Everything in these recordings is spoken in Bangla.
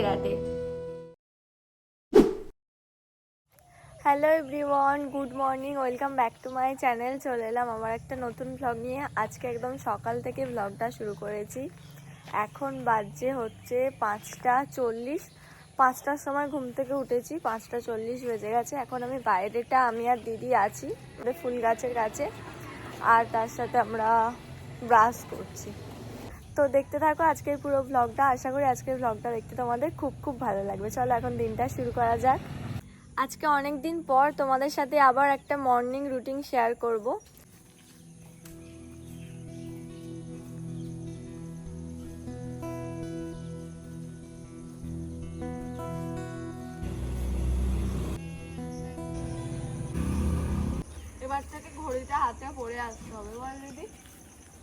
Radhe. Hello everyone, good morning, welcome back to my channel. চলে এলাম আমার একটা নতুন ব্লগ নিয়ে। আজকে একদম সকাল থেকে ব্লগটা শুরু করেছি। এখন বাজে হচ্ছে 5:40। 5টার সময় ঘুম থেকে উঠেছি, 5:40 বেজে গেছে। এখন আমি বাইরেটা আমি আর দিদি আছি ফুল গাছের কাছে, আর তার সাথে আমরা ব্রাশ করছি। তো দেখতে থাকো আজকের পুরো ব্লগটা। আশা করি আজকের ব্লগটা দেখতে তোমাদের খুব খুব ভালো লাগবে। চলো এখন দিনটা শুরু করা যাক। আজকে অনেক দিন পর তোমাদের সাথে আবার একটা মর্নিং রুটিন শেয়ার করব। এবার থেকে ঘড়িটা হাতে পড়ে আসতে হবে বল দিদি,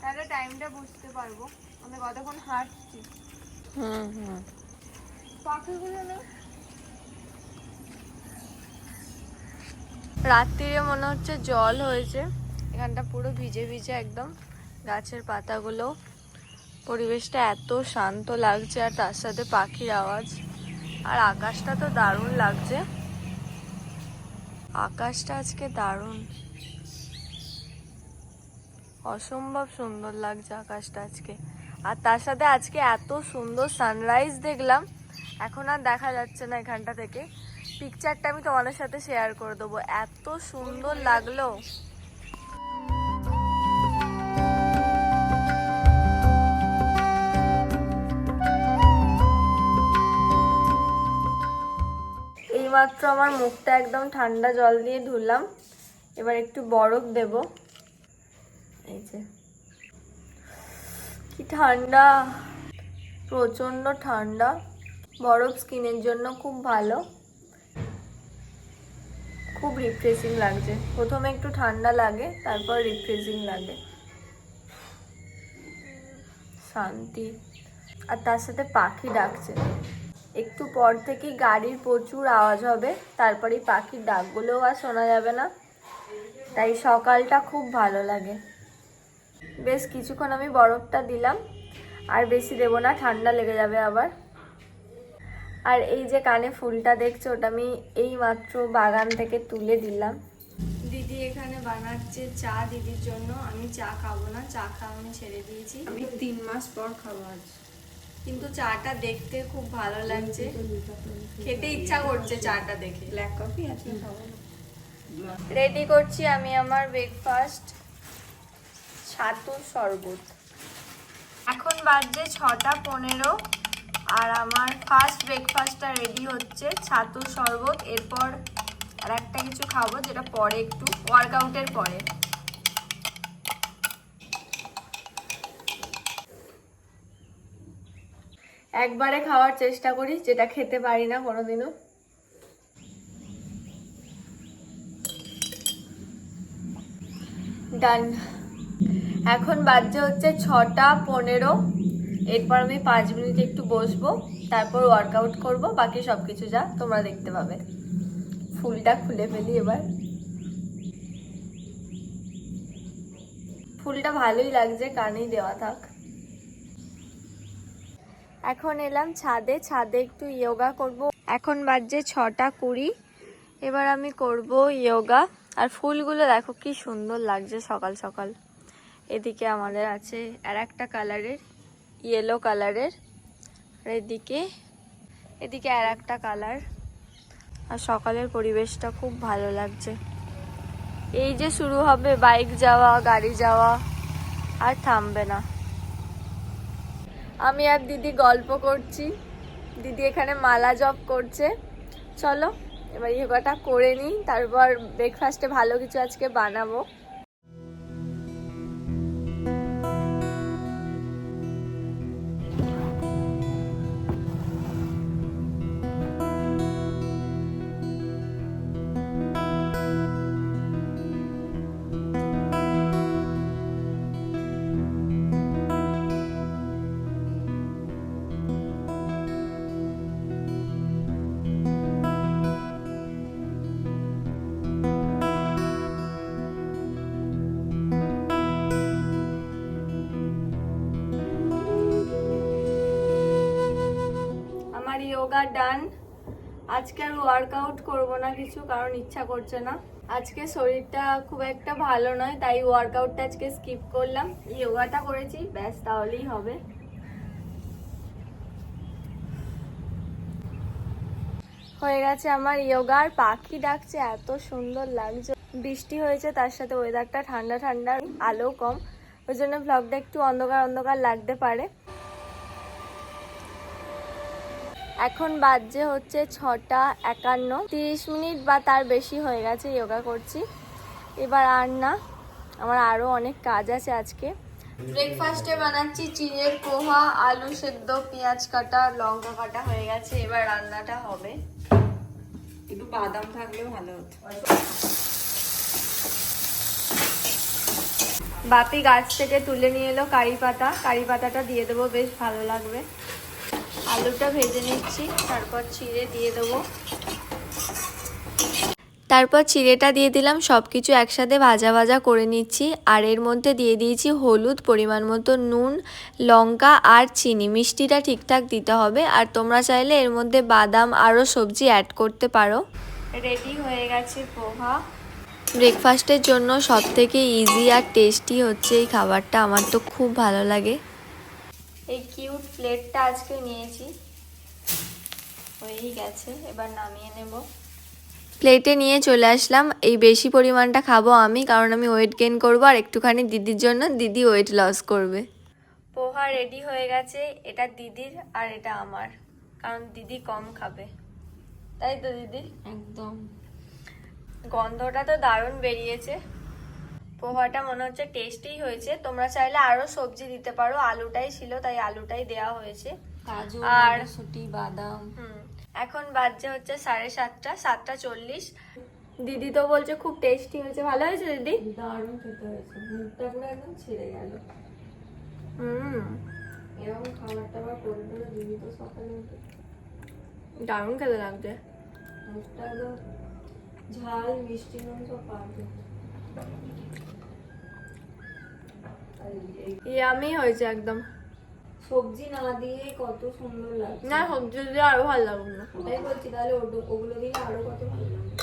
তাহলে টাইমটা বুঝতে পারবো আমরা কতক্ষণ হাঁটছি। পাখিগুলো না রাত্রিরে মনে হচ্ছে জল হয়েছে, এখানটা পুরো ভিজে ভিজে একদম গাছের পাতাগুলো। পরিবেশটা এত শান্ত লাগছে, আর তার সাথে পাখির আওয়াজ, আর আকাশটা তো দারুণ লাগছে। আকাশটা আজকে দারুণ, অসম্ভব সুন্দর লাগছে আকাশটা আজকে। আর তার সাথে আজকে এত সুন্দর সানরাইজ দেখলাম, এখন আর দেখা যাচ্ছে না এখানটা থেকে। পিকচারটা আমি তোমাদের সাথে শেয়ার করে দেবো, এত সুন্দর লাগলো। এইমাত্র আমার মুখটা একদম ঠান্ডা জল দিয়ে ধুলাম, এবার একটু বরফ দেব। এই যে কি ঠান্ডা, প্রচন্ড ঠান্ডা। বরফ স্কিনের জন্য খুব ভালো, খুব রিফ্রেশিং লাগছে। প্রথমে একটু ঠান্ডা লাগে, তারপর রিফ্রেশিং লাগে, শান্তি। আর তার সাথে পাখি ডাকছে। একটু পর থেকেই গাড়ির প্রচুর আওয়াজ হবে, তারপরেই পাখির ডাকগুলোও আর শোনা যাবে না। তাই সকালটা খুব ভালো লাগে। বেশ কিছুক্ষণ আমি বরফটা দিলাম, আর বেশি দেবো না, ঠান্ডা লেগে যাবে আবার। আর এই যে কানে ফুলটা দেখছো, ওটা আমি এই মাত্র বাগান থেকে তুলে দিলাম। দিদি এখানে বানাচ্ছে চা দিদির জন্য। আমি চা খাবো না, চা খাওয়া আমি ছেড়ে দিয়েছি। আমি 3 মাস পর খাবো আজ। কিন্তু চাটা দেখতে খুব ভালো লাগছে, খেতে ইচ্ছা করছে চাটা দেখে। ব্ল্যাক কফি আজকে খাবো না। রেডি করছি আমি আমার ব্রেকফাস্ট, ছাতুর শরবত। এখন বাজে 6:15, আর আমার ফার্স্ট ব্রেকফাস্টটা রেডি হচ্ছে, ছাতুর শরবত। এরপর আর একটা কিছু খাবো, যেটা পরে একটু ওয়ার্কআউটের পরে। একবারে খাওয়ার চেষ্টা করি, যেটা খেতে পারি না কোনোদিনও। ডান। এখন বাজে হচ্ছে 6:15। এরপর আমি 5 মিনিট একটু বসবো, তারপর ওয়ার্কআউট করব। বাকি সব কিছু যা তোমরা দেখতে পাবে। ফুলটা খুলে ফেলি এবার। ফুলটা ভালোই লাগছে, কানেই দেওয়া থাক। এখন এলাম ছাদে, ছাদে একটু যোগা করব। এখন বাজে 6:20। এবার আমি করব যোগা। আর ফুলগুলো দেখো কি সুন্দর লাগছে সকাল সকাল। এদিকে আমাদের আছে আর একটা কালারের, ইয়েলো কালারের। আর এদিকে আর একটা কালার। আর সকালের পরিবেশটা খুব ভালো লাগছে। এই যে শুরু হবে বাইক যাওয়া, গাড়ি যাওয়া, আর থামবে না। আমি আর দিদি গল্প করছি, দিদি এখানে মালা জপ করছে। চলো এবার যোগাটা করে নিই, তারপর ব্রেকফাস্টে ভালো কিছু আজকে বানাবো। যোগা ডান। আজকে আর ওয়ার্কআউট করবো না কিছু, কারণ ইচ্ছা করছে না। আজকে শরীরটা খুব একটা ভালো নয়, তাই ওয়ার্কআউটটা আজকে স্কিপ করলাম। যোগাটা করেছি, ব্যাস তাহলেই হবে। হয়ে গেছে আমার যোগা। আর পাখি ডাকছে, এত সুন্দর লাগছে। বৃষ্টি হয়েছে, তার সাথে ওয়েদারটা ঠান্ডা ঠান্ডা, আলো কম, ওই জন্য ব্লগটা একটু অন্ধকার অন্ধকার লাগতে পারে। এখন বাজে হচ্ছে 6:51, 30 মিনিট বা তার বেশি হয়ে গেছে যোগা করছি। এবার আর না, আমার আরো অনেক কাজ আছে আজকে। ব্রেকফাস্টে বানাচ্ছি চিড়ের পোহা, আলু সেদ্ধ, পেঁয়াজ কাটা, লঙ্কা কাটা হয়ে গেছে। এবার রান্নাটা হবে। একটু বাদাম থাকলেও ভালো হতো। বাপি গাছ থেকে তুলে নিয়ে এলো কারি পাতা, কারি পাতাটা দিয়ে দেবো, বেশ ভালো লাগবে। আলুটা ভেজে নিচ্ছি, তারপর চিড়ে দিয়ে দেবো। তারপর চিড়েটা দিয়ে দিলাম, সব কিছু একসাথে ভাজা ভাজা করে নিচ্ছি। আর এর মধ্যে দিয়ে দিয়েছি হলুদ, পরিমাণ মতো নুন, লঙ্কা আর চিনি। মিষ্টিটা ঠিকঠাক দিতে হবে। আর তোমরা চাইলে এর মধ্যে বাদাম আরও সবজি অ্যাড করতে পারো। রেডি হয়ে গেছে পোহা। ব্রেকফাস্টের জন্য সবথেকে ইজি আর টেস্টি হচ্ছে এই খাবারটা, আমার তো খুব ভালো লাগে। এই কিউট প্লেটটা আজকে নিয়েছি, হয়েই গেছে, এবার নামিয়ে নেব। প্লেটে নিয়ে চলে আসলাম। এই বেশি পরিমাণটা খাবো আমি, কারণ আমি ওয়েট গেইন করবো, আর একটুখানি দিদির জন্য, দিদি ওয়েট লস করবে। পোহা রেডি হয়ে গেছে। এটা দিদির আর এটা আমার, কারণ দিদি কম খাবে, তাই তো দিদি? একদম। গন্ধটা তো দারুণ বেরিয়েছে। পোহাটা মনে হচ্ছে টেস্টি হয়েছে। তোমরা চাইলে আরো সবজি দিতে পারো, আলুটাই ছিল তাই আলুটাই দেওয়া হয়েছে। কাজু, আর মটরশুঁটি, বাদাম। এখন বাজছে হচ্ছে 7:30, 7:40। দিদি তো বলছে খুব টেস্টি হয়েছে। ভালো হয়েছে দিদি? দারুণ খেতে হয়েছে, মুখটা পুরো একদম ছেড়ে গেল। এরকম খাবার টাবার করে দিলে দিদি তো সকালে উঠে দারুণ খেতে লাগছে। মুখটা একদম ঝাল মিষ্টি নুন সব পাবে। ইয়ামি হয়েছে একদম। সবজি না দিয়ে কত সুন্দর লাগছে। না, সবজি দিয়ে আরো ভালো লাগবে না। ওটাই বলছি, তাহলে ওগুলো দিয়ে আরো কত ভালো লাগবে।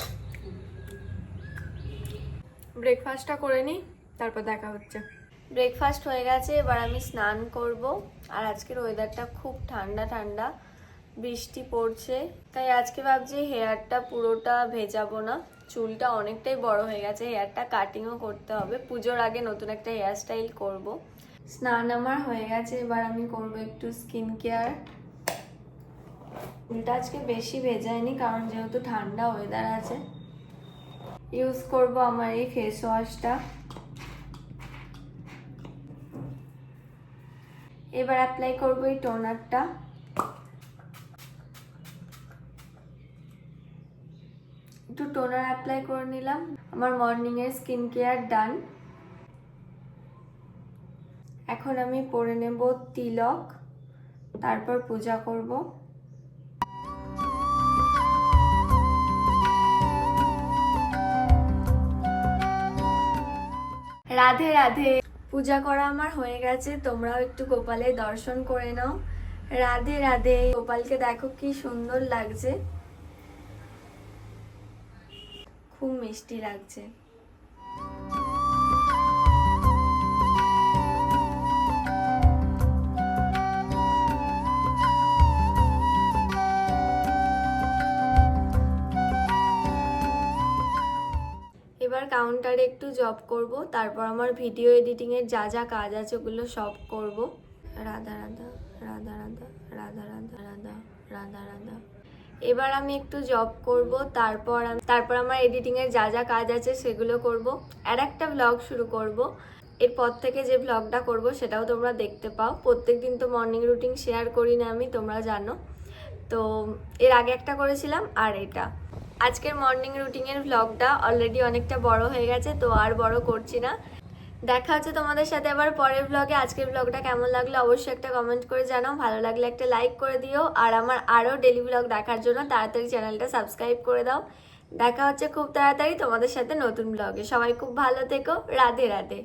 ব্রেকফাস্টটা করে নিই, তারপর দেখা হচ্ছে। ব্রেকফাস্ট হয়ে গেছে, এবার আমি স্নান করব। আর আজকের ওয়েদারটা খুব ঠান্ডা ঠান্ডা, বৃষ্টি পড়ছে, তাই আজকে ভাবছি হেয়ারটা পুরোটা ভেজাবো না। চুলটা অনেকটাই বড় হয়ে গেছে, হেয়ারটা কাটিংও করতে হবে। পুজোর আগে নতুন একটা হেয়ার স্টাইল করব। স্নান আমার হয়ে গেছে, এবার আমি করব একটু স্কিন কেয়ার। চুলটা আজকে বেশি ভেজায়নি, কারণ যেহেতু ঠান্ডা ওয়েদার আছে। ইউজ করব আমার এই ফেস ওয়াশটা। এবার অ্যাপ্লাই করব এই টোনারটা। একটু টোনার অ্যাপ্লাই করে নিলাম। আমার মর্নিং এর স্কিন কেয়ার ডান। এখন আমি পরে নেব তিলক, তারপর পূজা করব। রাধে রাধে। পূজা করা আমার হয়ে গেছে, তোমরাও একটু গোপালের দর্শন করে নাও। রাধে রাধে। গোপালকে দেখো কি সুন্দর লাগছে, খুব মিষ্টি লাগছে। এবার কাউন্টারে একটু জব করব, তারপর আমার ভিডিও এডিটিং এর যা যা কাজ আছে ওগুলো সব করব। রাধা রাধা রাধা রাধা রাধা রাধা রাধা রাধা রাধা। এবার আমি একটু জব করব, তারপর আমার এডিটিং এর যা যা কাজ আছে সেগুলো করব। আর একটা ব্লগ শুরু করব। এরপর থেকে যে ব্লগটা করব সেটাও তোমরা দেখতে পাও। প্রত্যেকদিন তো মর্নিং রুটিন শেয়ার করি না আমি, তোমরা জানো তো। এর আগে একটা করেছিলাম, আর এটা আজকের মর্নিং রুটিনের ব্লগটা অলরেডি অনেকটা বড় হয়ে গেছে, তো আর বড় করছি না। দেখা হচ্ছে তোমাদের সাথে আবার পরের ব্লগে। আজকের ব্লগটা কেমন লাগলো অবশ্যই একটা কমেন্ট করে জানাও। ভালো লাগলে একটা লাইক করে দিও। আর আমার আরও ডেলি ব্লগ দেখার জন্য তাড়াতাড়ি চ্যানেলটা সাবস্ক্রাইব করে দাও। দেখা হচ্ছে খুব তাড়াতাড়ি তোমাদের সাথে নতুন ব্লগে। সবাই খুব ভালো থেকো। রাধে রাধে।